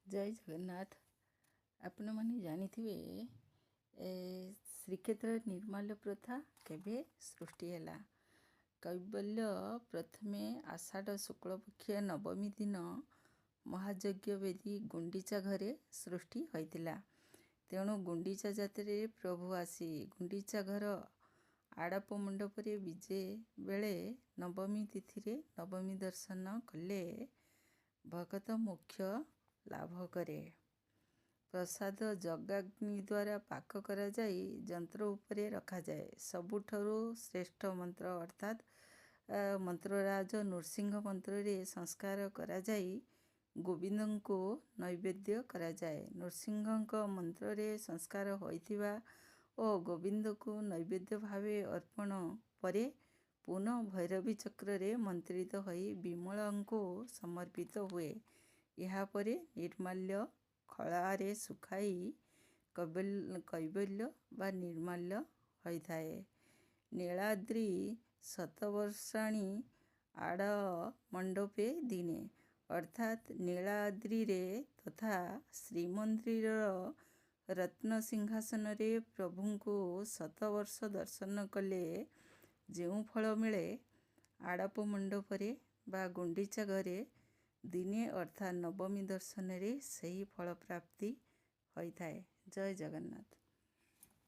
जय जगन्नाथ। आपण मैंने जानिथिबे श्रीक्षेत्र निर्माल्य प्रथा केबे सृष्टि हैला। कैवल्य प्रथमे आषाढ़ शुक्लपक्ष नवमी दिन महायज्ञ वेदी गुंडीचा घरे सृष्टि होइतिला। तेणु गुंडीचा जात्रे प्रभु आसी गुंडीचा घर आड़प मंडपरे विजे बेले नवमी तिथि नवमी दर्शन कले भगत मोक्ष लाभ करे। प्रसाद जगाग्नि द्वारा पाक करा जाई जंत्र उपरे रखा जाए। सबुठारु श्रेष्ठ मंत्र अर्थात मंत्रराज नृसिंह मंत्र रे संस्कार करा जाई गोविंद को नैवेद्य करा जाए। नृसिंह मंत्र रे संस्कार होइथिबा ओ गोविंद को नैवेद्य भावे अर्पण परे पुनः भैरवी चक्र रे मंत्रित होई विमल को समर्पित हुए। यहा परे निर्माल्य खलारे सुखाई कैवल्य बा निर्माल्य होइथाए। नीलाद्रि शतवर्षाणी आड़ मंडपे दिने अर्थात नीलाद्रि रे तथा श्रीमंदिर रत्न सिंहासन रे प्रभु को 7 वर्ष दर्शन कले जेउ फल मिले आड़प मंडपरे बा गुंडीचा घरे दिने अर्थात नवमी दर्शन रे सही फल प्राप्ति होइथाए। जय जगन्नाथ।